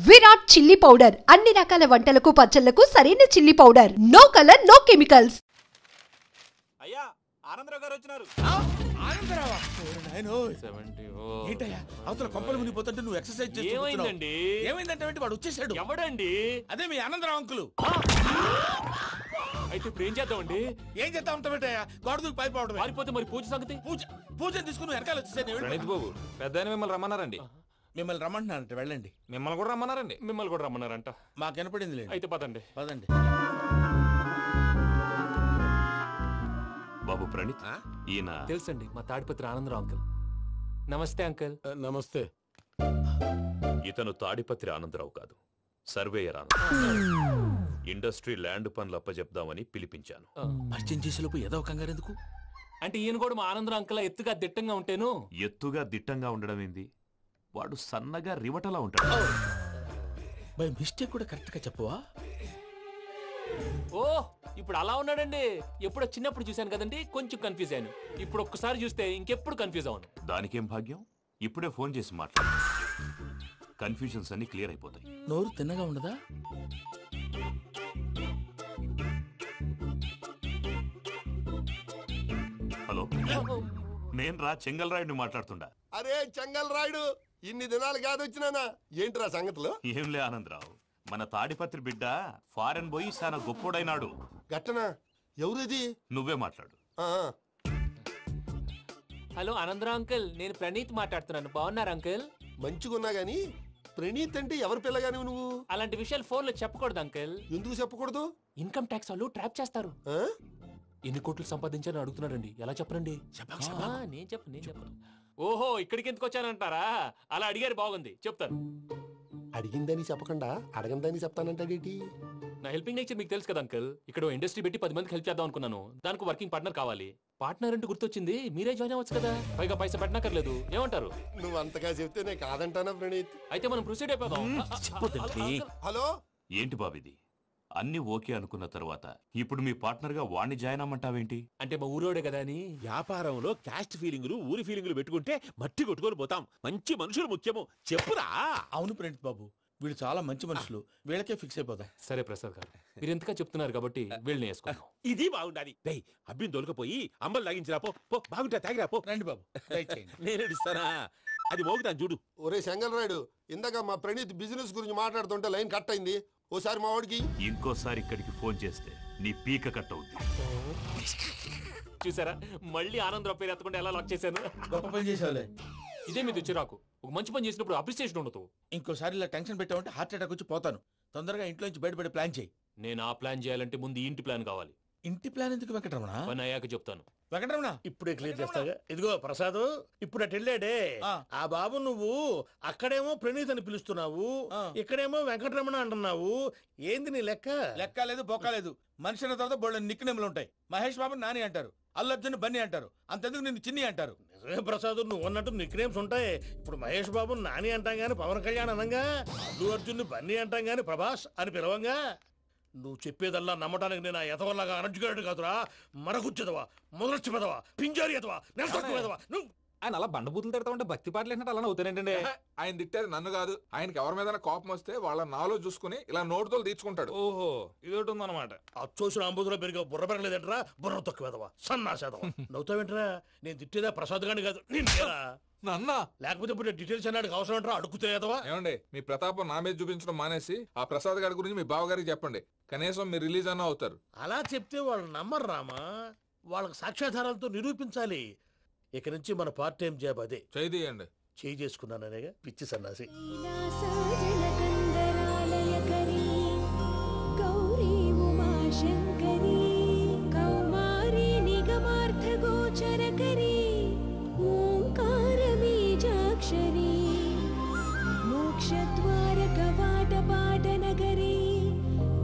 Virat chilli powder అన్ని రకాల వంటలకు పచ్చళ్లకు సరైన chilli powder. No colour no chemicals. అయ్యా ఆనందరావు గారు వచ్చినారు. ఆనందరావా? ఏంటయ్యా అవతల కొంపలు మునిగిపోతుంటే నువ్వు ఎక్సర్సైజ్ చేస్తున్నావు. ఏమైందంటే వాడు వచ్చేసాడు. ఎవడండి? అదే మీ ఆనందరావు అంకులు. అయితే ఇప్పుడు ఏం చేద్దామండి? ఏం చేస్తా ఉంటావేటయ్యా? గొడవకు పైపోవడం. పారిపోతే మరి పూజ సంగతి? పూజ తీసుకుని వెనకాల వచ్చేసాను. ప్రణీత్ బాబు పెద్ద మిమ్మల్ని రమ్మన్నారండి. మిమ్మల్ని రమ్మంటున్నారంట, వెళ్ళండి. మిమ్మల్ని కూడా రమ్మన్నారండి. మిమ్మల్ని కూడా రమ్మన్నారంట. మాకు వినపడింది లేదు. అయితే పదండి. పదండి. బాబు ప్రణీత్, ఈయన తెలుసండి, మా తాడిపత్రి ఆనందరావు అంకుల్. నమస్తే అంకుల్. నమస్తే. ఇతను తాడిపత్రి ఆనందరావు కాదు, సర్వేయర్ ఆనందరావు. ఇండస్ట్రీ ల్యాండ్ పనులు అప్పచెప్దామని పిలిపించాను. పరిచయం చేసేలోపు ఏదో కంగారు ఎందుకు? అంటే ఈయన కూడా మా ఆనందరావు అంకుల్ ఎత్తుగా దిట్టంగా ఉంటేను. ఎత్తుగా దిట్టంగా ఉండడం ఏంది, వాడు సన్నగా రివటలా ఉంటాడు. బై మిస్టేక్ కూడా కరెక్ట్ గా చెప్పవా? ఓ ఇప్పుడు అలా ఉన్నాడండి. ఎప్పుడో చిన్నప్పుడు చూశాను కదండి, కొంచెం కన్ఫ్యూజ్ అయ్యాను. ఇప్పుడు ఒక్కసారి చూస్తే ఇంకెప్పుడు కన్ఫ్యూజ్ అవ్వను. దానికేం భాగ్యం, ఇప్పుడే ఫోన్ చేసి మాట్లాడు. కన్ఫ్యూజన్స్ అన్ని క్లియర్ అయిపోతాయి. నోరు తిన్నగా ఉండదా? హలో, నేను రా చెంగల్ రాయుడిని మాట్లాడుతుండా. అరే చెంగల్ రాయుడు, ఇన్ని దినాలు కాదు వచ్చినానా? ఏంట్రా సంగతులు? ఏంలే ఆనందరావు, మన తాడిపత్రి బిడ్డ ఫారెన్ పోయి చాలా గొప్పోడైనాడు. గట్టనా? ఎవరిది? నువ్వే మాట్లాడు. హలో ఆనందరావు అంకుల్, నేను ప్రణీత్ మాట్లాడుతున్నాను. బాగున్నారు అంకుల్? మంచిగున్నా గాని ప్రణీత్ అంటే ఎవరి పిల్లగాని నువ్వు? అలాంటి విషయాలు ఫోన్ లో చెప్పకూడదు అంకుల్. ఎందుకు చెప్పకూడదు? ఇన్కమ్ ట్యాక్స్ వాళ్ళు ట్రాప్ చేస్తారు. ఎన్ని కోట్లు సంపాదించాలని అడుగుతున్నారండి. ఎలా చెప్పరండి? నేను చెప్పను. ఓహో, ఇక్కడికి ఎందుకు వచ్చానంటారా? అలా అడిగారు, బాగుంది, చెప్తాను. అడిగిందని చెప్పకుండా అడగందని చెప్తానంటాడేటి? నా హెల్పింగ్ నేచర్ మీకు తెలుసు కదా అంకుల్. ఇక్కడ ఇండస్ట్రీ పెట్టి 10 మందికి హెల్ప్ చేద్దాం అనుకున్నాను. దానికి వర్కింగ్ పార్ట్నర్ కావాలి. పార్ట్నర్ అంటే గుర్తొచ్చింది, మీరే జాయిన్ అవ్వచ్చు కదా. పైగా పైసా పెట్టనక్కర్లేదు. ఏమంటారు? నువ్వు అంతగా చెప్తే నేను కాదంటానా ప్రణీత్? అయితే మనం ప్రొసీడ్ అయిపోదాం. హలో, ఏంటి బాబిది? అన్ని ఓకే అనుకున్న తర్వాత ఇప్పుడు మీ పార్ట్నర్ గా వాణ్ణి జాయిన్ అమ్మంటావేంటి? అంటే మా ఊరోడే కదా అని. వ్యాపారంలో క్యాస్ట్ ఫీలింగులు, ఊరి ఫీలింగులు పెట్టుకుంటే మట్టి కొట్టుకొని పోతాం. మంచి మనుషులు ముఖ్యము. చెప్పురా. అవును ప్రణీత్ బాబు, వీళ్ళు చాలా మంచి మనుషులు. వీళ్ళకే ఫిక్స్ అయిపోతాం. సరే ప్రసాద్ గారు, మీరు ఎంతగా చెప్తున్నారు కాబట్టి వీళ్ళని వేసుకుందాం. ఇది బాగుండాలి. డై అబ్బిని దొలకపోయి అమ్మలు తాగించిరా పో. బాగుంటా తాగిరా పో. రండి బాబు, నేను ఇస్తానా? అది మోగుతాను చూడు. ఒరే చెంగల్ రాయుడు, ఇందాక మా ప్రణీత్ బిజినెస్ గురించి మాట్లాడుతుంటే లైన్ కట్ అయింది. ఓసారి మా వాడికి ఇంకోసారి ఇక్కడికి ఫోన్ చేస్తే నీ పీక కట్ అవుద్ది. చూసారా, మళ్ళీ ఆనందరావు పేరు ఎత్తకుండా ఎలా లాక్ చేశాను. గొప్ప పని చేసేవాళ్ళే. ఇదే మీద చిరాకు. ఒక మంచి పని చేసినప్పుడు అప్రిసియేషన్ ఉండదు. ఇంకోసారి ఇలా టెన్షన్ పెట్టామంటే హార్ట్ అటాక్ వచ్చి పోతాను. తొందరగా ఇంట్లో నుంచి బయటపడే ప్లాన్ చేయి. నేను ఆ ప్లాన్ చేయాలంటే ముందు ఈ ఇంటి ప్లాన్ కావాలి. ఇంటి ప్లాన్ ఎందుకు వెంకటరమణ? పని అయ్యాక చెప్తాను. వెంకటరమణ ఇప్పుడే క్లియర్ చేస్తాగా. ఇదిగో ప్రసాద్, ఇప్పుడు అటు వెళ్ళాడే ఆ బాబు, నువ్వు అక్కడేమో ప్రణీత్ అని పిలుస్తున్నావు, ఇక్కడేమో వెంకటరమణ అంటున్నావు. ఏంది నీ లెక్క? లెక్క లేదు, బొక్క లేదు. మనిషి అన్న తర్వాత బోళ్ళ నిక్నెములు ఉంటాయి. మహేష్ బాబు నాని అంటారు, అల్లు అర్జున్ బన్నీ అంటారు, అంతెందుకు నిన్ను చిన్ని అంటారు. నిజమే ప్రసాద్, నువ్వు అన్నట్టు నిక్ నేమ్స్ ఉంటాయి. ఇప్పుడు మహేష్ బాబు నాని అంటాం గాని పవన్ కళ్యాణ్ అనంగా, అల్లు అర్జున్ బన్నీ అంటాం గాని ప్రభాస్ అని పిలవంగా. నువ్వు చెప్పేదల్లా నమ్మటానికి నేను ఎతవల్లాగా అనర్జుకేటెడ్ కాదురా. మరగుచ్చదవా, మొదలచ్చి పెదవా, పింజారి ఎదవా, నెలసొక్కుదవా. నువ్వు ఆయన అలా బండబూతులు తిడతా ఉంటే భక్తి పాటలు ఏంటంటే అలా అవుతానంటే. ఆయన తిట్టేది నన్ను కాదు, ఆయనకి ఎవరి మీద కోపం వస్తే వాళ్ళ నాలో చూసుకుని ఇలా నోటుతో తీర్చుకుంటాడు. ఓహో, ఇదొకటి ఉందన్నమాట. అచ్చోసిన అంబుధులో పెరిగే బుర్ర పెరగలేదంటరా. బుర్ర తొక్కువేదవా, సన్నాసేదవా. నవ్వుతావేంట్రా? నేను తిట్టేదా ప్రసాద్ గాని కాదు, నిన్నేరా. నన్నా? లేకపోతే ఇప్పుడు డీటెయిల్స్ అన్నాడు అవసరం అంటారా? అడుగుతాయేదవా. ఏమండి, మీ ప్రతాపం నా మీద చూపించడం మానేసి ఆ ప్రసాద్ గారి గురించి మీ బావగారికి చెప్పండి. కనీసం మీరు రిలీజ్ అన్న అవుతారు. అలా చెప్తే వాళ్ళు నమ్మరు రామా. వాళ్ళకి సాక్ష్యాధారాలతో నిరూపించాలి. ఇక నుంచి మన పార్ట్ టైం జాబ్ అదే. చేయండి. చేయి చేసుకున్నాననేగా పిచ్చి సన్నాసి. మోక్షద్వారకవాటపాటనగరీ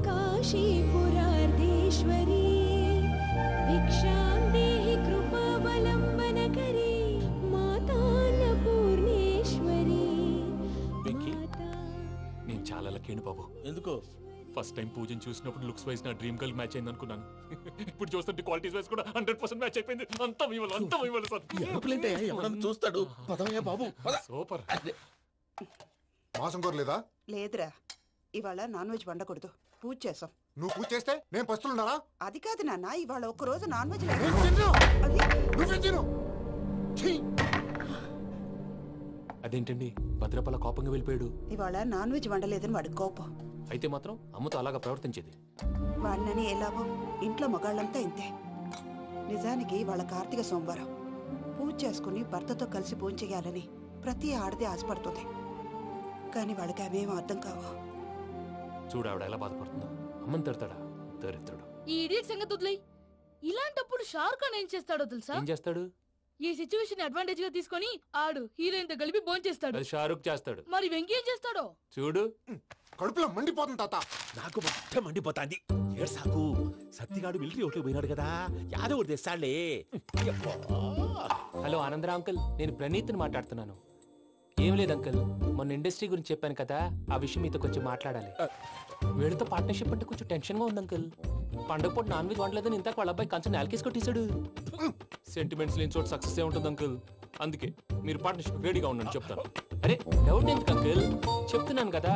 కాశీపురార్ధేశ్వరీ భిక్షాం దేహి కృపావలంబనకరీ మాతాన్నపూర్ణేశ్వరీ. నేను చాలా లక్కీ బాబు. ఎందుకు? ఫస్ట్ టైం పూజను చూసినప్పుడు లుక్స్ వైజ్ నా డ్రీమ్ గర్ల్ మ్యాచ్ అయింది అనుకున్నాను. ఇప్పుడు చూస్తుంటే క్వాలిటీస్ వైజ్ కూడా 100% మ్యాచ్ అయిపోయింది. అంతా మీ వల్ల సార్. చూస్తాడు. పదవయ్యా బాబు. సూపర్. మాసం కోరలేదా? లేదురా, ఇవాళ నాన్ వెజ్ వండకూడదు, పూజ చేసాం. నువ్వు పూజ చేస్తే నేను పస్తులున్నారా? అది కాదు నాన్న, ఇవాళ ఒక్కరోజు నాన్ వెజ్ నేను తిన్ను. అది నువ్వే తిను. ఛీ! అదేంటండి భద్రపల కోపంగా వెళ్ళిపోయాడు? ఇవాళ నాన్ వెజ్ వండలేదని వాడి కోపం. అయితే మాత్రం అమ్మతో అలాగా ప్రవర్తించేది. వాడినని ఎలాగో ఇంట్లో మగాళ్ళంతా ఇంతే. నిజానికి వాళ్ళ కార్తీక సోమవారం పూజ చేసుకుని భర్తతో కలిసి పూజ చేయాలని ప్రతి ఆడది ఆశపడుతుంది. కానీ వాళ్ళకి అవేం అర్థం కావు. చూడు ఆవిడ ఎలా బాధపడుతుందో. అమ్మని తిడతాడా దరిద్రుడు. ఈ ఇడియట్ సంగతి వదిలేయ్. ఇలాంటప్పుడు షారుఖ్ ఖాన్ ఏం చేస్తాడో తెలుసా? ఏం చేస్తాడు? ఈ సిచ్యువేషన్ అడ్వాంటేజ్ గా తీసుకొని ఆడు హీరోయిన్ తో కలిపి బోన్ చేస్తాడు. అది షారుఖ్ చేస్తాడు. మరి వెంకీ ఏం చేస్తాడో చూడు. కడుపులో మండిపోతుంది తాత. నాకు మొత్తం మండిపోతాంది. ఏడు సాకు సత్తిగాడు మిలిటరీ ఒకటి పోయినాడు కదా, యాదవ్ ఒకటి తెస్తాడులే. హలో ఆనందరావు అంకుల్, నేను ప్రణీత్ని మాట్లాడుతున్నాను. ఏం లేదు అంకుల్, మొన్న ఇండస్ట్రీ గురించి చెప్పాను కదా, ఆ విషయం మీతో కొంచెం మాట్లాడాలి. వీడితో పార్ట్నర్షిప్ అంటే కొంచెం టెన్షన్ గా ఉంది అంకుల్. పండగ పూట నాన్ వెజ్ వండలేదని ఇంతకు వాళ్ళ అబ్బాయి కంచెం నేలకేసి కొట్టేశాడు. సెంటిమెంట్స్ లేని చోట సక్సెస్ ఏ ఉంటుంది అంకుల్. అందుకే మీరు పార్ట్నర్షిప్ రెడీగా ఉండండి చెప్తాను. అరే డౌట్ ఎందుకు అంకుల్, చెప్తున్నాను కదా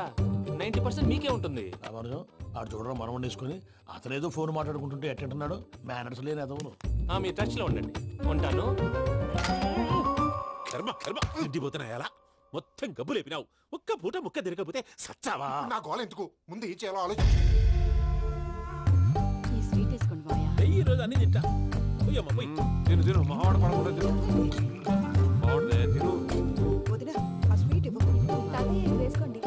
90% మీకే ఉంటుంది. రామానుజం ఆడు చూడడం మనం వండేసుకుని అతనేదో ఫోన్ మాట్లాడుకుంటుంటే ఎట్టంటున్నాడు. మేనర్స్ లేని అదవును. మీ టచ్ లో ఉండండి. ఉంటాను. కర్మ కర్మ ఇంటిపోతున్నా ఎలా మొత్తం గబ్బు లేపినావు. ఒక్క పూట ముక్క తిరగకపోతే సచ్చావా? నా గోల ఎందుకు, ముందు ఏం చేయాలో ఆలోచించు. ఈ స్వీట్ వేసుకోండి మాయా. ఈ రోజు అన్ని తింటా. పోయమ్మ పోయి. తిను తిను, మావాడు పడకుండా తిను. మావాడిదే తిను. వదిన ఆ స్వీట్ ఇవ్వు. తాతయ్య వేసుకోండి.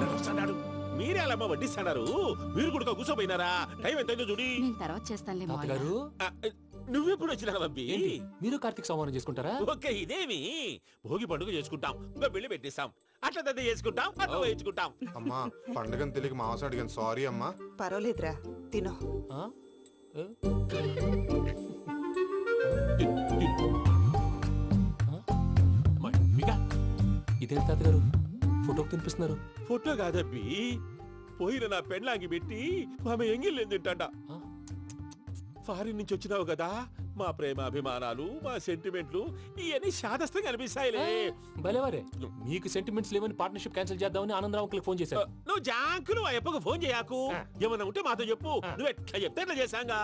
వస్తాడు. మీరే అలా అమ్మ వడ్డిస్తాడారు. మీరు కూడా కూర్చోపోయినారా? టైం ఎంతైందో చూడి. నేను తర్వాత చేస్తానులే మావయ్య. తాతగారు నువ్వెప్పుడు వచ్చినా బంపి? మీరు కార్తీక సంహారం చేసుకుంటారా? ఓకే, ఇదేమి భోగి పండుగ చేసుకుంటాం, ఇంకా పెళ్లి పెట్టేస్తాం, అట్లా దద్ద చేసుకుంటాం, అట్లా వేయించుకుంటాం. అమ్మా పండుగని తెలియక మాంసం అడిగాను, సారీ అమ్మా. పర్వాలేదురా, తినో. ఆ? ఏ? ఇదేంటి తాతగారు ఫోటోకి తినిపిస్తున్నారు? ఫోటో కాదబ్బి, పోయిన నా పెళ్ళాంగి పెట్టి ఆమె ఎంగిల్లేం తింటాడ. ఫారిన్ నుంచి వచ్చినావు కదా, మా ప్రేమ అభిమానాలు, మా సెంటిమెంట్లు ఇవన్నీ శాదస్తంగా అనిపిస్తాయిలే. భలేవారే, మీకు సెంటిమెంట్స్ లేవని పార్ట్నర్షిప్ క్యాన్సిల్ చేద్దామని ఆనందరావు అంకుల్ ఫోన్ చేశారు. నువ్వు జాంకులు ఆ ఎప్పకు ఫోన్ చేయకు. ఏమన్నా ఉంటే మాతో చెప్పు. నువ్వు ఎట్లా చెప్తే ఎట్లా చేశాంగా.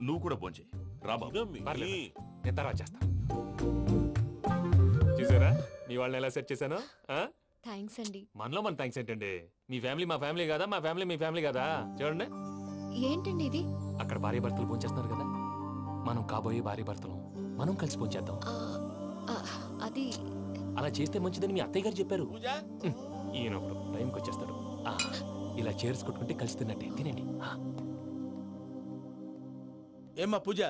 నువ్వు కూడా ఫోన్ చేయి రాబాబు. పర్లేదు, నేను తర్వాత చేస్తా. చూసారా మీ వాళ్ళని ఎలా సెట్ చేశాను? థ్యాంక్స్ అండి. మనలో మన థ్యాంక్స్ ఏంటండి? మీ ఫ్యామిలీ మా ఫ్యామిలీ కదా, మా ఫ్యామిలీ మీ ఫ్యామిలీ కదా. చూడండి, ఏంటండి ఇది? అక్కడ భార్య భర్తలు ఫోన్ చేస్తున్నారు కదా, మనం కాబోయే భార్య భర్తలు మనం కలిసి ఫోన్ చేద్దాం. అది అలా చేస్తే మంచిదని మీ అత్తయ్య గారు చెప్పారు. పూజ ఈయన ఒకడు టైంకి వచ్చేస్తాడు. ఇలా చేర్స్ కొట్టుకుంటే కలిసి తిన్నట్టే. తినండి. ఏమ్మా పూజ,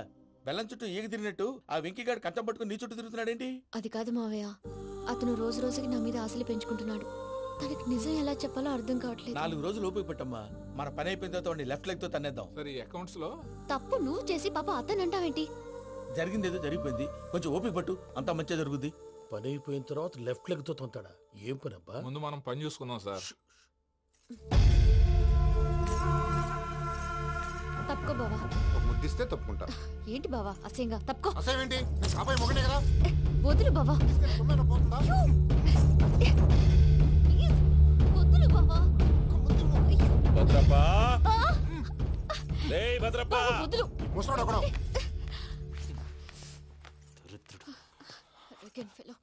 బెల్లం చుట్టూ ఈగ తిరిగినట్టు ఆ వెంకీగాడు కంచం పట్టుకుని నీ చుట్టూ తిరుగుతున్నాడేంటి? అది కాదు మావయ్య, అతను రోజు రోజుకి నా మీద ఆశలు పెంచుకుంటున్నాడు. తనకి నిజం ఎలా చెప్పాలో అర్థం కావట్లేదు. 4 రోజులు ఓపిక పట్టమ్మా, మన పని అయిపోయిన తర్వాత వాడిని లెఫ్ట్ లెగ్ తో తన్నేద్దాం. సరే అకౌంట్స్ లో తప్పు నువ్వు చేసి పాప అతను అంటావేంటి? జరిగింది ఏదో జరిగిపోయింది, కొంచెం ఓపిక పట్టు, అంతా మంచిగా జరుగుద్ది. పని అయిపోయిన తర్వాత లెఫ్ట్ లెగ్ తో తొంతాడా? ఏం పని అబ్బా? ముందు మనం పని చూసుకుందాం సార్. తప్పుకో బావా. ఒక ముద్దిస్తే తప్పుకుంటా. ఏంటి బావా అసహ్యంగా? తప్పుకో. అసేమేంటి, అబ్బాయి మొగనే కదా. వదులు బావా. తొమ్మిది పోతుందా? ప్లీజ్, వదులు బావా. భద్రప్ప, రేయ్ భద్రప్ప, బావా, వదులు. ముసలోడు ఒకడు. Arrogant fellow.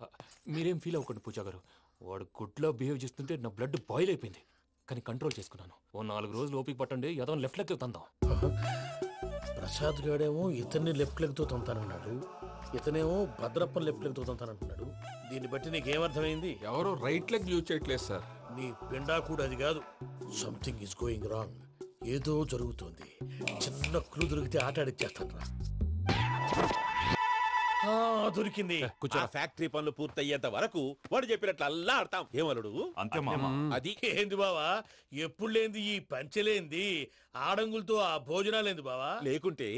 మీరేం ఫీల్ అవ్వకండి పూజా గారు. వాడు గుడ్లో బిహేవ్ చేస్తుంటే నా బ్లడ్ బాయిల్ అయిపోయింది. కానీ కంట్రోల్ చేసుకున్నాను. ఓ 4 రోజులు ఓపిక పట్టండి, ఏదో లెఫ్ట్ లెగ్ తందాం. ప్రసాద్ గాడేమో ఇతన్ని లెఫ్ట్ లెగ్ తో తొంతానన్నాడు, ఇతనేమో భద్రప్ప లెఫ్ట్ లెగ్ తో తొంతానంటున్నాడు. దీన్ని బట్టి నీకేమర్థమైంది? ఎవరు రైట్ లెగ్ యూజ్ చేయట్లేదు సార్. నీ పిండా కూడా అది కాదు. Something is going wrong. ఏదో జరుగుతోంది. చిన్న క్లూ దొరికితే ఆట ఆడిచ్చేస్తాను రా. దొరికింది. ఆ ఫ్యాక్టరీ పనులు పూర్తయ్యేంత వరకు వాడు చెప్పినట్లు అల్లా ఆడతాం. ఏమలుడు? అంతే మామ. అది ఏంది బావా, ఎప్పుడు లేంది ఈ పంచలేంది, ఆడంగులతో ఆ భోజనాలేంది బావా? లేకుంటే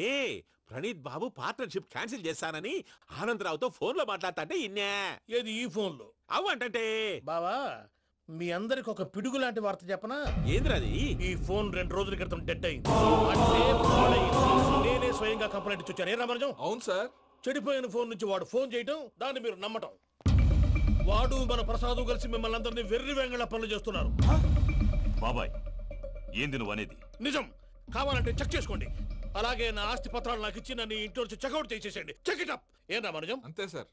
ప్రణీత్ బాబు పార్ట్నర్షిప్ క్యాన్సిల్ చేస్తానని ఆనందరావుతో ఫోన్ లో మాట్లాడతాంటే ఇన్నే. ఏది ఈ ఫోన్ లో? అవ్వంటే బావా, మీ అందరికి ఒక పిడుగు లాంటి వార్త చెప్పనా? ఏంద్రది? ఈ ఫోన్ 2 రోజుల క్రితం డెడ్ అయింది. అంటే పాడైంది. నేనే స్వయంగా కంప్లైంట్ ఇచ్చి వచ్చాను. ఏ రామరాజం? అవును సార్. చెడిపోయిన ఫోన్ నుంచి వాడు ఫోన్ చేయటం, దాన్ని మీరు నమ్మటం. వాడు మన ప్రసాదు కలిసి మిమ్మల్ని అందరినీ వెర్రి వెంగళ పనులు చేస్తున్నారు. బాబాయ్ ఏంది నువ్వు అనేది? నిజం. కావాలంటే చెక్ చేసుకోండి. అలాగే నా ఆస్తి పత్రాలు నాకు ఇచ్చి నన్ను ఇంట్లో నుంచి చెక్అౌట్ చేసేసేయండి. Check it up. ఏం రామానుజం? అంతే సార్.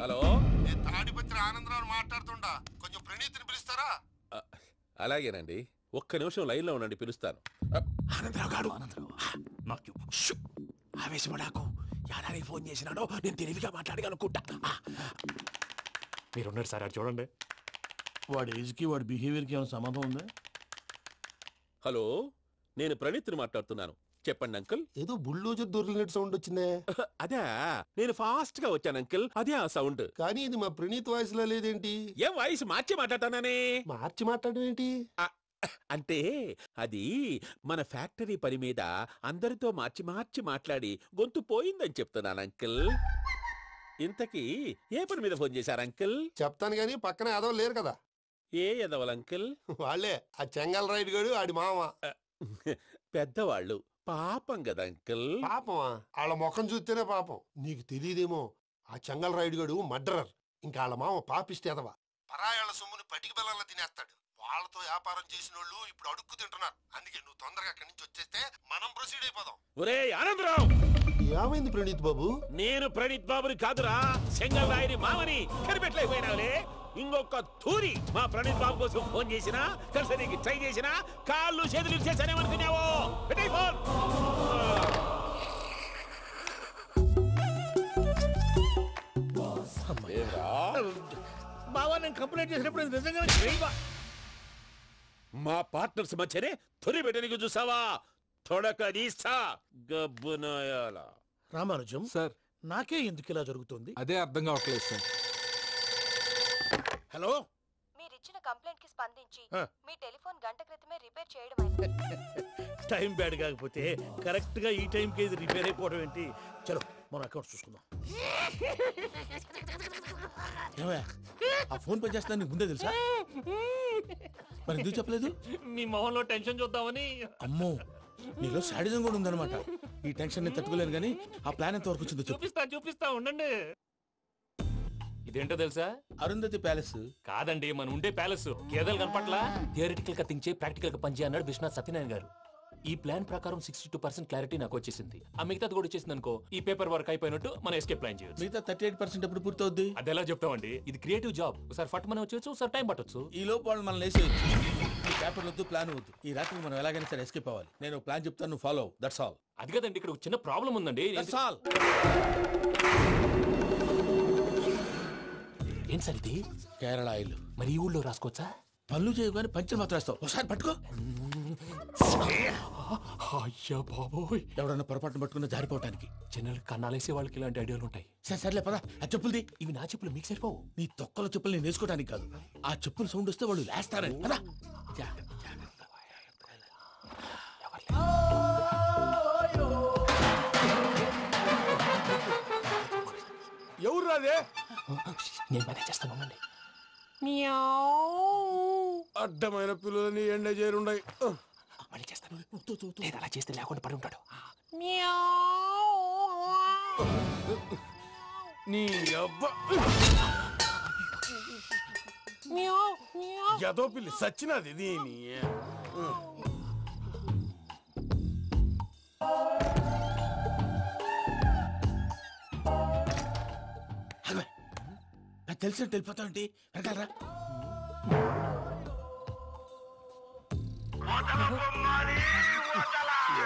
హలో, నేను తాడిపత్రి ఆనందరావు మాట్లాడుతుండా, కొంచెం ప్రణీతిని పిలుస్తారా? అలాగేనండి. ఒక్క నిమిషం లైన్లో ఉండండి, పిలుస్తాను. ఆనందరావు గారు, నాకు ఆవేశపడాకు. యాదానికి ఫోన్ చేసినాడో నేను తెలివిగా మాట్లాడగలనుకుంటా. మీరున్నారు సార్, అది చూడండి. వాడి ఏజ్కి వాడి బిహేవియర్కి ఏమైనా సంబంధం ఉందా? హలో, నేను ప్రణీత్ని మాట్లాడుతున్నాను. చెప్పండి అంకుల్. ఏదో బుల్డోజర్ దొరికినట్టు సౌండ్ వచ్చిందే. అదే, నేను ఫాస్ట్ గా వచ్చాను అంకుల్. అదే ఆ సౌండ్. కానీ ఇది మా ప్రణీత్ వాయిస్ లో లేదేంటి? ఏం వాయిస్ మార్చి మాట్లాడతానే? మార్చి మాట్లాడడం ఏంటి? అంటే అది మన ఫ్యాక్టరీ పని మీద అందరితో మార్చి మార్చి మాట్లాడి గొంతు పోయిందని చెప్తున్నాను అంకుల్. ఇంతకీ ఏ పని మీద ఫోన్ చేశారు అంకుల్? చెప్తాను గానీ పక్కన ఏదో లేరు కదా. ఏ ఎదవలు అంకుల్? వాళ్ళే ఆ చెంగల్ రైడ్ గడు ఆడి మామ. పెద్దవాళ్ళు, పాపం కదా అంకుల్. పాపమా? వాళ్ళ ముఖం చూస్తేనే పాపం. నీకు తెలియదేమో, ఆ చెంగల్ రైడ్ గడు మర్డరర్. ఇంకా వాళ్ళ మామ పాపిస్తేదవా. పరాయాళ్ళ సొమ్ముని పటికి బెల్లంలో తినేస్తాడు. వాళ్ళతో వ్యాపారం చేసిన వాళ్ళు ఇప్పుడు అడుక్కు తింటున్నారు. అందుకే నువ్వు తొందరగా అక్కడి నుంచి వచ్చేస్తే మనం ప్రొసీడ్ అయిపోదాం. ఒరే ఆనందరావు! ఏమైంది ప్రణీత్ బాబు? నేను ప్రణీత్ బాబుని కాదురా, చెంగల్ రాయని మామని. కనిపెట్టలేకపోయినావులే. ఇంకొక తూరి మా ప్రణీత్ బాబు కోసం ఫోన్ చేసినా, కలిసి నీకు ట్రై చేసినా కాళ్ళు చేతులు ఇచ్చేసానేమనుకున్నావో. పెట్టేయ్ ఫోన్. బావా, నేను కంప్లైంట్ చేసినప్పుడు ఇది నిజంగానే మా పార్ట్నర్స్ మధ్యనే తొలి పెట్టడానికి చూసావా? తొడక నీస్తా గబ్బునాయాల. రామానుజం సార్, నాకే ఎందుకు ఇలా జరుగుతుంది? అదే అర్థం కావట్లేదు సార్. హలో, మీరిచ్చిన కంప్లైంట్ కి స్పందించి ఆ. మీ టెలిఫోన్ గంట క్రితమే రిపేర్ చేయడం అయింది. టైం బ్యాడ్ కాకపోతే కరెక్ట్ గా ఈ టైంకి ఇది రిపేర్ అయిపోవడం ఏంటి? చలో మన అకౌంట్ చూసుకుందాం. ఏమయ్య, ఆ ఫోన్ పని చేస్తున్నా నీకు ముందే తెలుసా? మరి ఎందుకు చెప్పలేదు? మీ మొహంలో టెన్షన్ చూద్దామని. అమ్మో, నీలో శాడిజం కూడా ఉందన్నమాట. ఈ టెన్షన్ ని తట్టుకోలేను కానీ ఆ ప్లాన్ ఎంత వరకు వచ్చిందో చెప్పు. చూపిస్తా ఉండండి. ఇదేంటో తెలుసా? అరుంధతి ప్యాలెస్ కాదండి, మన ఉండే ప్యాలెస్. గేదెలు కనపట్లా? థియరిటికల్ గా థింక్ చేయి, ప్రాక్టికల్ గా పనిచేయ అన్నాడు విశ్వనాథ్ సత్యనారాయణ గారు. ఈ ప్లాన్ ప్రకారం 62% క్లారిటీ నాకు వచ్చేసింది. ఆ మిగతాది కూడా వచ్చేసింది అనుకో, ఈ పేపర్ వర్క్ అయిపోయినట్టు మనం ఎస్కేప్ ప్లాన్ చేయొచ్చు. మిగతా 38% ఎప్పుడు పూర్తవుద్ది? అది ఎలా చెప్తామండి? ఇది క్రియేటివ్ జాబ్. ఒకసారి ఫట్ మనం వచ్చేయచ్చు, ఒకసారి టైం పట్టొచ్చు. ఈ లోపు వాళ్ళు మనం లేసేయచ్చు. ఈ పేపర్ వద్దు, ప్లాన్ వద్దు. ఈ రాత్రికి మనం ఎలాగైనా సరే ఎస్కేప్ అవ్వాలి. నేను ప్లాన్ చెప్తాను, నువ్వు ఫాలో. That's all. అది కదండి, ఇక్కడ ఒక చిన్న ప్రాబ్లం ఉందండి. That's all. ఏం సార్ ఇది? కేరళ ఆయిల్. మరి ఈ ఊళ్ళో రాసుకోవచ్చా? పనులు చేయగానే పంచర్ మాత్రం వేస్తావు. ఒకసారి పట్టుకో. అయ్యా బాబోయ్, ఎవడన్నా పొరపాటున పట్టుకున్న జారిపోవటానికి. జనరల్ కన్నాలేసే వాళ్ళకి ఇలాంటి ఐడియాలు ఉంటాయి. సర్లే పదా, ఆ చెప్పులది. ఇవి నా చెప్పులు, మీకు సరిపోవు. నీ తొక్కల చెప్పులు నేను వేసుకోవడానికి కాదు, ఆ చెప్పులు సౌండ్ వస్తే వాళ్ళు లేస్తారని. పదా. ఎవరు రాదే? నేను మేనేజ్ చేస్తాను, ఉండండి. అడ్డమైన పిల్లలని ఎండ చేరుండయి. మళ్ళీ చేస్తాను. లేదు, అలా చేస్తే లేకుండా పడి ఉంటాడు. నీ అబ్బా ఎదో పిల్లి సచ్చినది దీని. తెలిసినట్టు వెళ్ళిపోతావు ఏంటి? వెనకాలరా.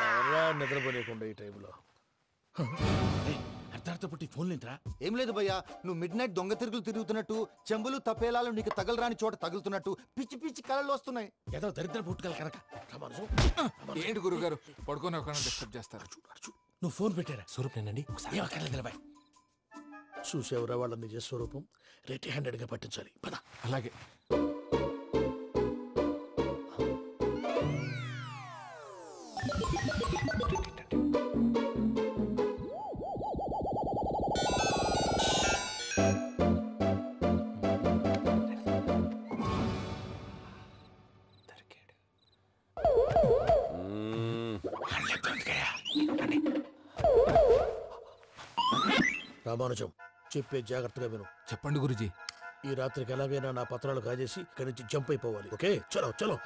ఎవరా నిద్రపోలేకుండా ఈ టైంలో? అర్ధార్థ పుట్టి ఫోన్ లేంట్రా. ఏం లేదు భయ్యా, నువ్వు మిడ్ నైట్ దొంగ తిరుగులు తిరుగుతున్నట్టు, చెంబులు తపేలాలు నీకు తగలరాని చోట తగులుతున్నట్టు పిచ్చి పిచ్చి కళలు వస్తున్నాయి. ఏదో దరిద్ర పుట్టుకల కనుక. ఏంటి గురుగారు పడుకొని ఒక డిస్టర్బ్ చేస్తారు? నువ్వు ఫోన్ పెట్టారా? స్వరూప్ నేనండి. నిలబాయ్. చూసేవరా వాళ్ళ నిజ స్వరూపం. రెట్టి హ్యాండెడ్ గా పట్టించాలి. పద. అలాగే. రామానుజం చెప్పే జాగ్రత్తగా విను. చెప్పండి గురుజీ. ఈ రాత్రికి ఎలాగైనా నా పత్రాలు కాజేసి ఇక్కడి నుంచి జంప్ అయిపోవాలి. ఓకే, చలో చలో.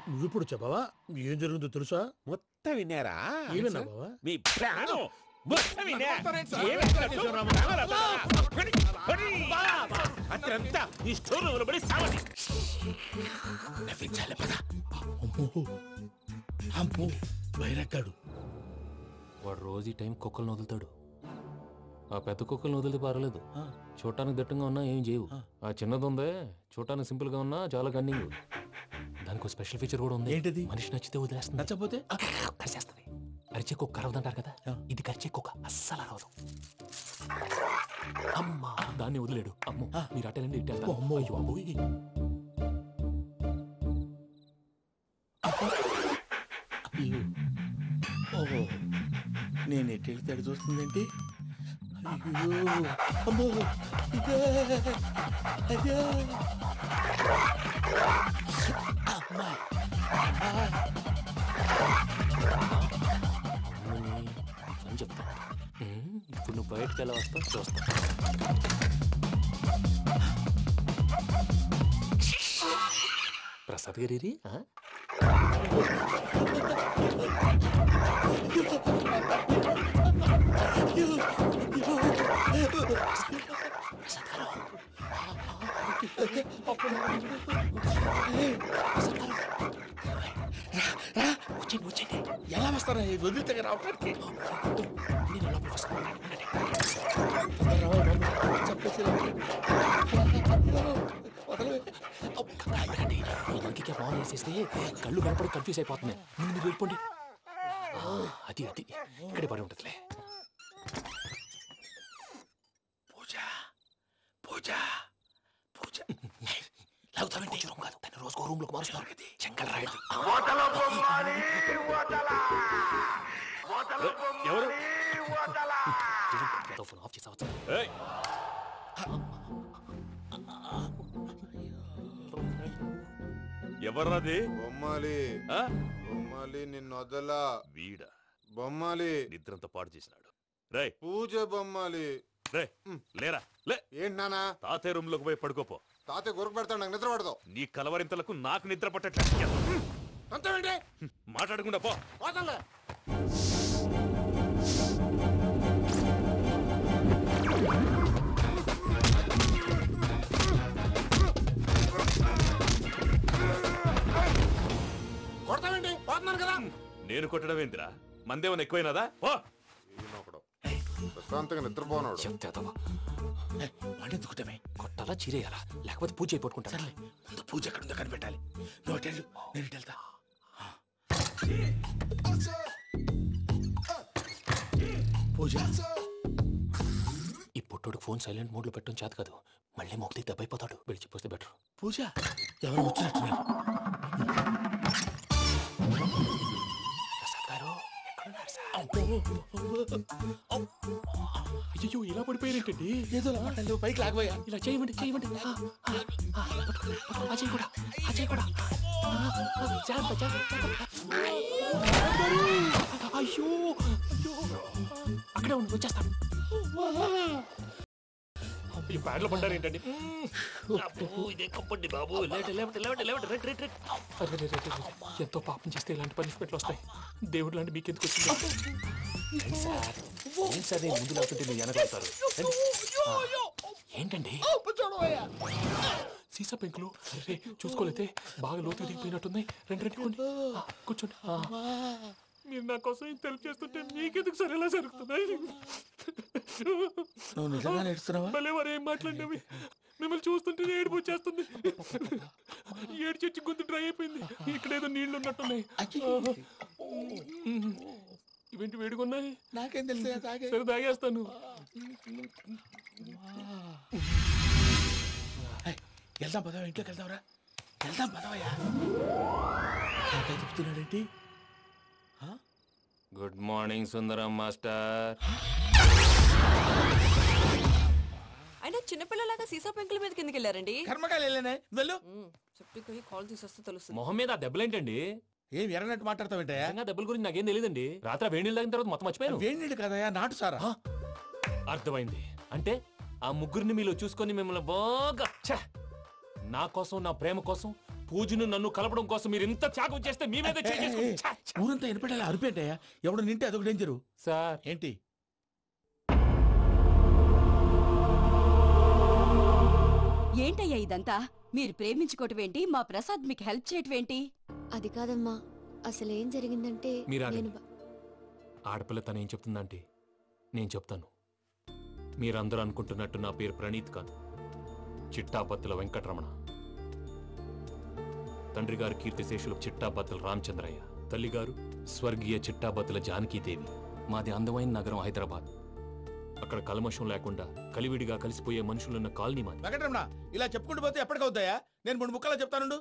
నువ్విప్పుడు చెప్పవా ఏం జరిగిందో తెలుసా? మొత్తం విన్నారా? ఏమన్నా బావా? మీ ప్రాణం మొత్తం విన్నా. అత్యంతా ఈ స్టోర్ రూమ్ లో పడి సావండి. నవ్వించాలి పద. అమ్మో బయరెక్కాడు. వాడు రోజు ఈ టైం కుక్కలను వదులుతాడు. ఆ పెద్ద కుక్కలను వదిలితే పర్వాలేదు, చూడటానికి దట్టంగా ఉన్నా ఏం చేయవు. ఆ చిన్నది ఉందే చూడటానికి సింపుల్ గా ఉన్నా చాలా కన్నింగ్. దానికి స్పెషల్ ఫీచర్ కూడా ఉంది. ఏంటిది? మనిషి నచ్చితే వదిలేస్తుంది, నచ్చపోతే కరిచేస్తుంది. అరిచే కుక్క అరవదంటారు కదా, ఇది కరిచే కుక్క అస్సలు అరవదు. అమ్మా దాన్ని వదిలేడు. అమ్మో మీరు అటెండి ఇటు వెళ్తారు. అమ్మో అయ్యో అబ్బోయ్. ఓహో నేను ఎటు వెళ్తాడు చూస్తుందంటే అయ్యో అమ్మో అయ్యో అమ్మాయి అని చెప్తా. ఇప్పుడు నువ్వు బయటకు ఎలా వస్తావు చూస్తా. ప్రసాద్ గారి వచ్చండి. ఎలా వస్తారా వదిలితే రావడానికి? నేను లోపలికి వస్తాను. చెప్పేసి ఇంకే ఫోన్ వేసేస్తే కళ్ళు కనపడి కన్ఫ్యూజ్ అయిపోతున్నాయి. మీరు వెళ్ళిపోండి. అది అది ఇక్కడే పడి ఉంటుందిలే. పూజ పూజ పూజ లాగుతామంటే రూమ్ కాదు, దాన్ని రోజుకో రూమ్ లోకి మారుస్తున్నారు కదా. చెంకల్ రాయడం ఎవరు ఫోన్ ఆఫ్ చేసావచ్చు. ఎవర్రాది? బొమ్మాలి బొమ్మాలి నిన్ను వదలా. వీడా బొమ్మాలి నిద్రంతా పాడు చేసినాడు. రే పూజ బొమ్మాలి. రే లేరా లే. ఏంటి నానా? తాతయ్య రూమ్ లోకి పోయి పడుకోపో. తాతయ్య గురకు పెడతాడు, నాకు నిద్ర పడతావు. నీ కలవరింతలకు నాకు నిద్ర పట్టట్లేదు. అంతేంటి మాట్లాడకుండా పో. పోతాలే. కొడతావేంటి? పోతున్నాను కదా. నేను కొట్టడం ఏంటిరా? మందేమన్నా ఎక్కువైనదా? ఓ ప్రశాంతంగా నిద్రపోనాడు. చెప్తావా వాడెందుకుంటామే? కొట్టాలా చీరేయాలా లేకపోతే పూజ అయిపోట్టుకుంటా. ముందు పూజ ఎక్కడుందో కనిపెట్టాలి. నువ్వు వెళ్ళు, నేను వెళ్తా. పూజ ఈ పుట్టోడు ఫోన్ సైలెంట్ మోడ్ లో పెట్టడం చేత కాదు. మళ్ళీ మోగితే దెబ్బైపోతాడు. విడిచిపోతే బెటర్. పూజ ఎవరు వచ్చినట్టున్నారు. ప్రసాద్ గారు అయ్యో ఇలా పడిపోయినట్టండి. ఏదో మాట్లాడలేవు, పైకి లాగబోయా. ఇలా చేయమండి చేయమండి. అజయ్ కూడా అజయ్ కూడా అయ్యో అక్కడే ఉండి వచ్చేస్తాను. ఈ బ్యాడ్లో పడ్డారు ఏంటండి? ఎంతో పాపం చేస్తే ఇలాంటి పనిష్మెంట్లు వస్తాయి. దేవుడు లాంటి మీకెందుకు వచ్చింది? సార్ ముందు లేకుంటే మీరు వెనకాడతారు. ఏంటండి సీసా పెంకులు చూసుకోలేతే బాగా లోతు దిగిపోయినట్టున్నాయి. రెండు కూర్చోండి. మీరు నా కోసం ఇంత హెల్ప్ చేస్తుంటే మీకెందుకు సరే ఎలా జరుగుతున్నాయి? నువ్వు నిజంగా నేర్చుతున్నావా? మళ్ళీ వారు ఏం మాట్లాడినవి మిమ్మల్ని చూస్తుంటే ఏడుపు వచ్చేస్తుంది. ఏడు చెట్టు గొంతు డ్రై అయిపోయింది. ఇక్కడ ఏదో నీళ్లు ఉన్నట్టున్నాయి. ఇవేంటి వేడుకున్నాయి? నాకేం తెలుసు. సరే తాగేస్తాను. వెళ్దాం పదవా, ఇంట్లోకి వెళ్దాంరా. వెళ్దాం పదవయ్యా. చెప్తున్నాడేంటి? గుడ్ మార్నింగ్ సుందరం మాస్టర్. అయినా చిన్నపిల్లలాగా సీసా పెంకుల మీద కిందకి వెళ్ళారండి? కర్మకాయలు వెళ్ళానే వెళ్ళు. చెప్పి కాల్ తీసేస్తే తెలుస్తుంది. మొహం మీద ఆ దెబ్బలేంటండి? ఏం ఎర్రనట్టు మాట్లాడతావేంటయ్యా? దెబ్బల గురించి నాకేం తెలియదండి. రాత్రి వేడి నీళ్ళు తాగిన తర్వాత మొత్తం మర్చిపోయాను. వేడి నీళ్ళు కదయా, నాటు సారా. అర్థమైంది. అంటే ఆ ముగ్గురిని మీలో చూసుకొని మిమ్మల్ని బాగా నా కోసం, నా ప్రేమ కోసం, పూజను నన్ను కలపడం కోసం మీరు ఇంత త్యాగం చేస్తే మీ మీద ఊరంతా వినపడేలా అరిపేంటయ్యా. ఎవడు నింటే అదొక డేంజరు. సార్ ఏంటి? ఏంటయ్యా ఇదంతా? మీరు ప్రేమించుకోవటం ఏంటి? మా ప్రసాద్ మీకు హెల్ప్ చేయటం ఏంటి? అది కాదమ్మా, అసలు ఏం జరిగిందంటే ఆడపిల్ల తనేం చెప్తుందంటే నేను చెప్తాను. మీరందరూ అనుకుంటున్నట్టు నా పేరు ప్రణీత్ కాదు, చిట్టాబత్తుల వెంకటరమణ. తండ్రి గారు కీర్తిశేషులు చిట్టాబత్తుల రామచంద్రయ్య, తల్లిగారు స్వర్గీయ చిట్టాబత్తుల జానకీదేవి. మాది అందమైన నగరం హైదరాబాద్. అక్కడ కల్మషం లేకుండా కలివిడిగా కలిసిపోయే మనుషులున్న కాలనీ మాది. వెంకటరమణ, ఇలా చెప్పుకుంటూ పోతే ఎప్పటికవుతాయా? నేను 3 ముక్కలా చెప్తానుండు.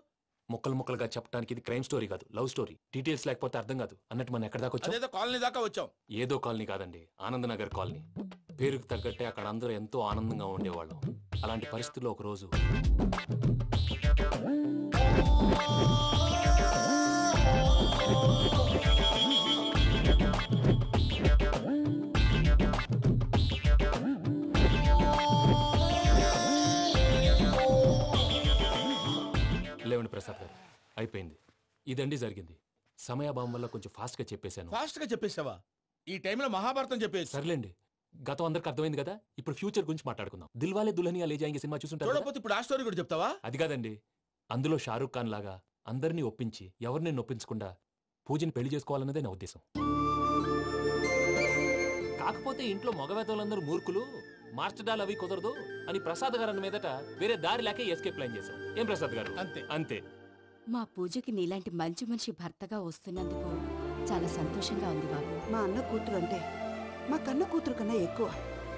ముక్కలు ముక్కలుగా చెప్పడానికి ఇది క్రైమ్ స్టోరీ కాదు, లవ్ స్టోరీ. డీటెయిల్స్ లేకపోతే అర్థం కాదు. అన్నట్టు మనం ఎక్కడ దాకా వచ్చాం? కాలనీ దాకా వచ్చాం. ఏదో కాలనీ కాదండి, ఆనందనగర్ కాలనీ. పేరుకు తగ్గట్టే అక్కడ అందరూ ఎంతో ఆనందంగా ఉండేవాళ్ళం. అలాంటి పరిస్థితుల్లో ఒకరోజు లేవండి ప్రసాద్ గారు, అయిపోయింది. ఇదండి జరిగింది. సమయాభావం వల్ల కొంచెం ఫాస్ట్ గా చెప్పేశాను. ఫాస్ట్ గా చెప్పేసావా? ఈ టైంలో మహాభారతం చెప్పేసి. సర్లేండి, గతం అందరికి అర్థమైంది కదా. ఇప్పుడు ఫ్యూచర్ గురించి మాట్లాడుకుందాం. దిల్వాలే దుల్హనియా లే జాయేంగే సినిమా చూసుంటారు. చూడకపోతే ఇప్పుడు ఆ స్టోరీ కూడా చెప్తావా? అది కాదండి, అందులో షారూక్ ఖాన్ లాగా అందరినీ ఒప్పించి ఎవరిని నొప్పించకుండా పూజని పెళ్లి చేసుకోవాలన్నదే నా ఉద్దేశం. కాకపోతే ఇంట్లో మగవేతలందరూ మూర్ఖులు, మార్చడాలు అవి కుదరదు అని ప్రసాద్ గారు అన్న మీదట వేరే దారి లేక ఎస్కేప్ ప్లాన్ చేశాం. ఏం ప్రసాద్ గారు? అంతే అంతే. మా పూజకి నీలాంటి మంచి మనిషి భర్తగా వస్తున్నందుకు చాలా సంతోషంగా ఉంది బాబు. మా అన్న కూతురు అంటే మా కన్న కూతురు కన్నా ఎక్కువ.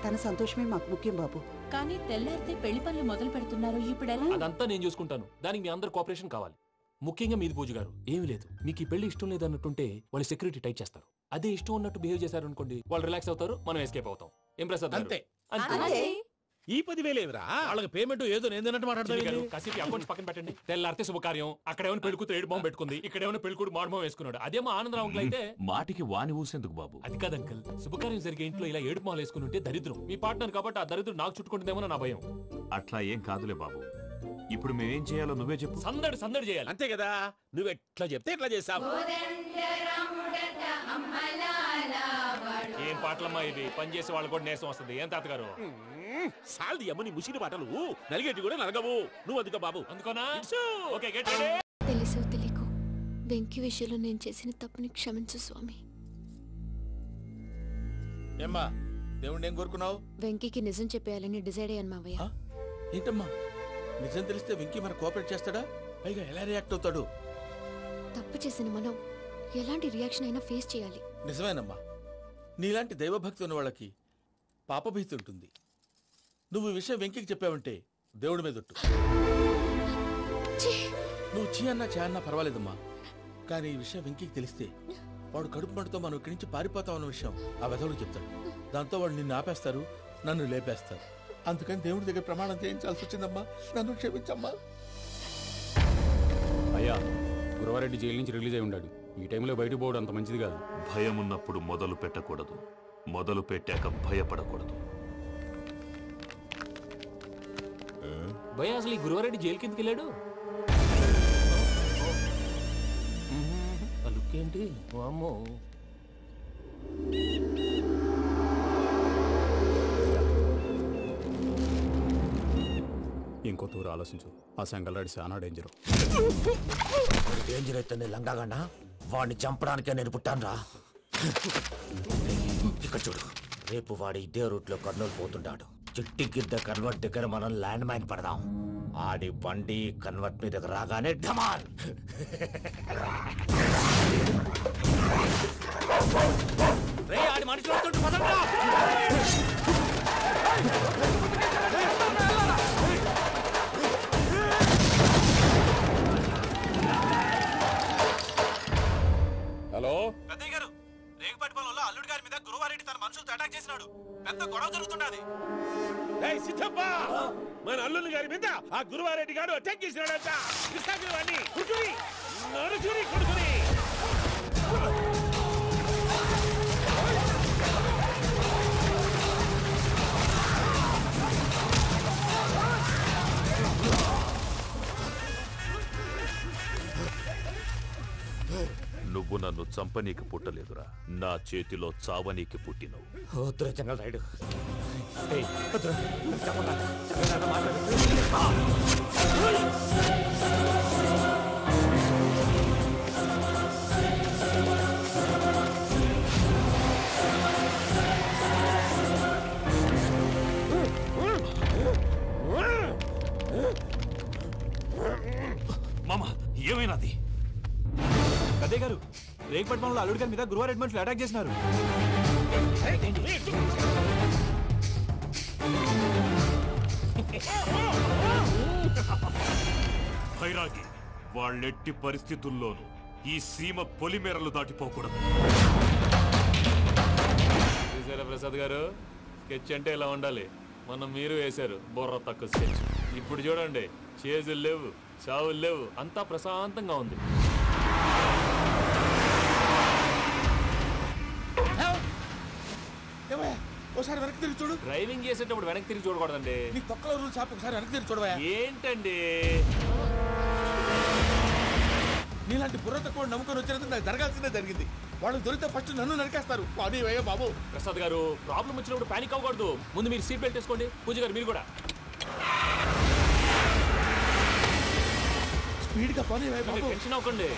తన సంతోషమే మాకు ముఖ్యం బాబు. కానీ తెల్లారితే పెళ్లి పనులు మొదలు పెడుతున్నారు, ఇప్పుడెలా? అదంతా నేను చూసుకుంటాను. దానికి మీ అందరు కోఆపరేషన్ కావాలి. ముఖ్యంగా మీది పూజ గారు. ఏమీ లేదు, మీకు ఈ పెళ్లి ఇష్టం లేదు అన్నట్టుంటే వాళ్ళు సెక్యూరిటీ టైట్ చేస్తారు. అదే ఇష్టం ఉన్నట్టు బిహేవ్ చేశారు అనుకోండి, వాళ్ళు రిలాక్స్ అవుతారు, మనం ఎస్కేప్ అవుతాం. ఏం ప్రసాద్ గారు? అంతే. ఈ 10,000 ఏమిరా? వాళ్ళకి పేమెంట్ ఏదో నేందన్నట్టు మాట్లాడతాను. కాసేపు అకౌంట్స్ పక్కన పెట్టండి. తెల్లారితే శుభకార్యం. అక్కడేమైనా పెళ్లికూతురు ఏడు బాంబు పెట్టుకుంది, ఇక్కడేమైనా పెళ్లికూడు మాడు బాంబు వేసుకున్నాడు. అదేమో ఆనందరావు అంకుల్ అయితే మాటికి వాని ఊసేందుకు బాబు? అది కాదు అంకుల్, శుభకార్యం జరిగే ఇంట్లో ఇలా ఏడు మాలు వేసుకుని ఉంటే దరిద్రం. మీ పార్ట్నర్ కాబట్టి ఆ దరిద్రం నాకు చుట్టుకుంటుందేమో నా భయం. అట్లా ఏం కాదులే బాబు. ఇప్పుడు మేమేం చేయాలో నువ్వే చెప్పు. సందడి సందడి చేయాలి. అంతే కదా, నువ్వు ఎట్లా చెప్తే ఎట్లా చేసావు. ఏం పాటలమ్మా ఇది? పనిచేసే వాళ్ళు కూడా నేసం వస్తుంది. ఏం తాతగారు? సాల్ది అమ్మని ముసిరి పాటలు నలిగేటి కూడా నలగవు. నువ్వు అందుకో బాబు. అందుకోనా? ఓకే, తెలుసో తెలియకో వెంకీ విషయంలో నేను చేసిన తప్పుని క్షమించు స్వామి. ఏమ్మా, దేవుణ్ణి ఏం కోరుకున్నావు? వెంకీకి నిజం చెప్పేయాలని డిసైడ్ అయ్యాను మావయ్య. ఏంటమ్మా, నిజం తెలిస్తే వెంకీ మన కోఆపరేట్ చేస్తాడా? పైగా ఎలా రియాక్ట్ అవుతాడు? తప్పు చేసిన మనం ఎలాంటి రియాక్షన్ అయినా ఫేస్ చేయాలి. నిజమేనమ్మా, నీలాంటి దైవభక్తి ఉన్న వాళ్ళకి పాపభీతి ఉంటుంది. నువ్వు ఈ విషయం వెంకీకి చెప్పావంటే దేవుడి మీద ఒట్టు. నువ్వు చీ అన్నా చే అన్నా పర్వాలేదమ్మా, కానీ ఈ విషయం వెంకీకి తెలిస్తే వాడు కడుపు మంటతో మనం ఇక్కడి నుంచి పారిపోతామన్న విషయం ఆ వెధవుడు చెప్తాడు. దాంతో వాడు నిన్ను ఆపేస్తారు, నన్ను లేపేస్తారు. అందుకని దేవుడి దగ్గర ప్రమాణం చేయించాల్సి వచ్చిందమ్మా. నన్ను క్షమించమ్మా. అయ్యా, గురవారెడ్డి జైలు నుంచి రిలీజ్ అయి ఉన్నాడు. ఈ టైంలో బయటకు పోవడం అంత మంచిది కాదు. భయం ఉన్నప్పుడు మొదలు పెట్టకూడదు, మొదలు పెట్టాక భయపడకూడదు. భయ అసలు ఈ గురువారెడ్డి జైలు కిందకి వెళ్ళాడు. లుక్ ఏంటి? అమ్మో, ఇంకో తూరు ఆలోచించు. ఆ సంగల్రాడి చాలా డేంజర్. డేంజర్ అయితే లంగాగన్నా వాడిని చంపడానికే నేను పుట్టానురా. ఇక్కడ చూడు, రేపు వాడి ఇదే రూట్ లో కర్నూలు పోతుంటాడు. చిట్టి గిద్ద కన్వర్ట్ దగ్గర మనం ల్యాండ్ మైన్ పడదాం. ఆడి బండి కన్వర్ట్ మీద రాగానే ఢమాల్. రే ఆడి మనుషులు వస్తుంటే పదండ్రా. హలో పెద్దయ్య గారు, రేగుపాటి పొలంలో అల్లుడి గారి మీద గురువారెడ్డి తన మనుషులతో అటాక్ చేసినాడు. పెద్ద గొడవ జరుగుతున్నది. సిద్ధప్ప, మన అల్లుని గారి మీద ఆ గురువారెడ్డి గారు అటాక్ చేసినాడంట. కృష్ణాగిరి వాడిని కుడుకుని నడుచుని కొడుకుని నువ్వు నన్ను చంపనీకి పుట్టలేదురా, నా చేతిలో చావనీకి పుట్టినవు. వద్దురా జంగల్ రైడ్. మామ ఏమైనాది? అదే గారు, రేగుపట్నంలో అల్లుడి గారి మీద గురువారెడ్డి మనుషులు అటాక్ చేసినారు. భైరాగి, వాళ్ళెట్టి పరిస్థితుల్లోనూ ఈ సీమ పొలిమేరలు దాటిపోకూడదు. చూసారా ప్రసాద్ గారు, స్కెచ్ అంటే ఇలా ఉండాలి. మనం మీరు వేశారు బుర్ర తక్కువ స్కెచ్. ఇప్పుడు చూడండి, చేజులు లేవు, చావులు లేవు, అంతా ప్రశాంతంగా ఉంది. ఒకసారి వెనక్కి తిరిగి చూడు. డ్రైవింగ్ చేసేటప్పుడు వెనక్కి తిరిగి చూడకూడదండి. నీ తొక్కలో రూల్స్ ఆపి ఒకసారి వెనక్కి తిరిగి చూడవా. ఏంటండి నీలాంటి బుర్ర తక్కువ నమ్ముకొని వచ్చినందుకు నాకు జరగాల్సిందే జరిగింది. వాళ్ళు దొరికితే ఫస్ట్ నన్ను నరికేస్తారు. పానీ వయ్యా బాబు. ప్రసాద్ గారు, ప్రాబ్లం వచ్చినప్పుడు పానిక్ అవ్వకూడదు. ముందు మీరు సీట్ బెల్ట్ వేసుకోండి. పూజ గారు మీరు కూడా స్పీడ్గా పానీ వయ్యా బాబు. టెన్షన్ అవ్వకండి.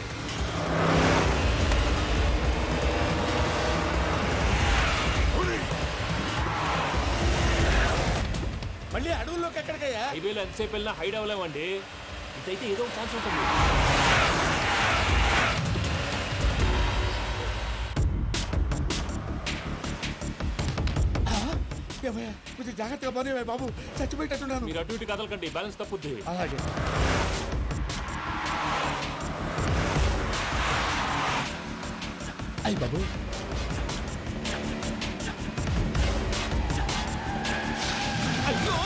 మళ్ళీ అడవుల్లోకి ఎక్కడికయ్యా? హైవేలో ఎంతసేపు వెళ్ళినా హైడ్ అవ్వలేమండి. ఇదైతే ఏదో ఒక ఛాన్స్ ఉంటుంది. కొంచెం జాగ్రత్తగా పని బాబు, చచ్చిపోయేటట్టున్నాను. మీరు అటు ఇటు కదలకండి, బ్యాలెన్స్ తప్పుద్ది. అలాగే. అయ్యి బాబు, అయ్యో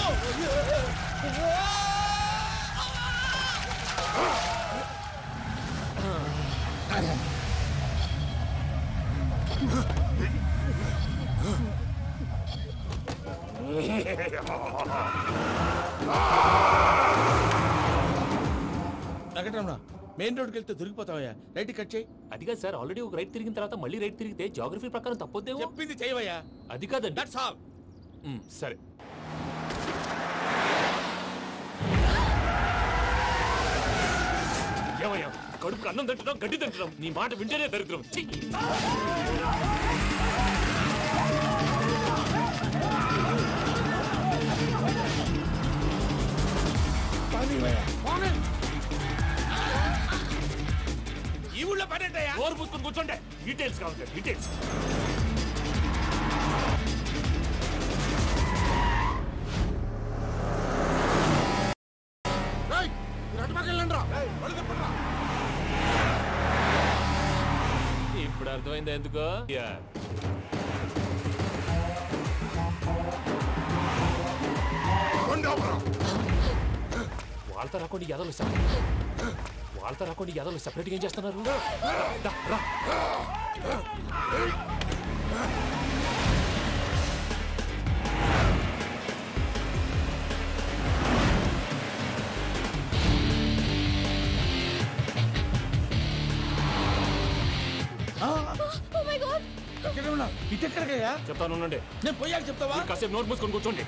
వెంకటరమణ, మెయిన్ రోడ్కి వెళ్తే దొరికిపోతావయ్యా. రైట్ కట్ చేయి. అది కాదు సార్, ఆల్రెడీ ఒక రైట్ తిరిగిన తర్వాత మళ్ళీ రైట్ తిరిగితే జాగ్రఫీ ప్రకారం తప్పొద్దేమో. చెప్పింది చేయవయ్యా. అది కాదండి. That's all. సరే. ఏమయ్యా, కడుపుకు అన్నం తింటున్నాం, గడ్డి తింటున్నాం. నీ మాట వింటేనే దరిద్రం. ఈ ఊళ్ళో పడేటయ్యా. ఓరు పూసుకొని కూర్చోండి. డీటెయిల్స్ కావాలి, డీటెయిల్స్. ఇప్పుడు అర్థమైందా ఎందుకో? వాళ్ళతో రాకుండా యాదవులు వాళ్ళతో రాకుండా యాదవులు సెపరేట్గా ఏం చేస్తున్నారు? ఇటెక్కడికయ్యా? చెప్తాను ఉండండి. నేను పోయాక చెప్తావా? కాసేపు నోట్ మూసుకొని కూర్చోండి.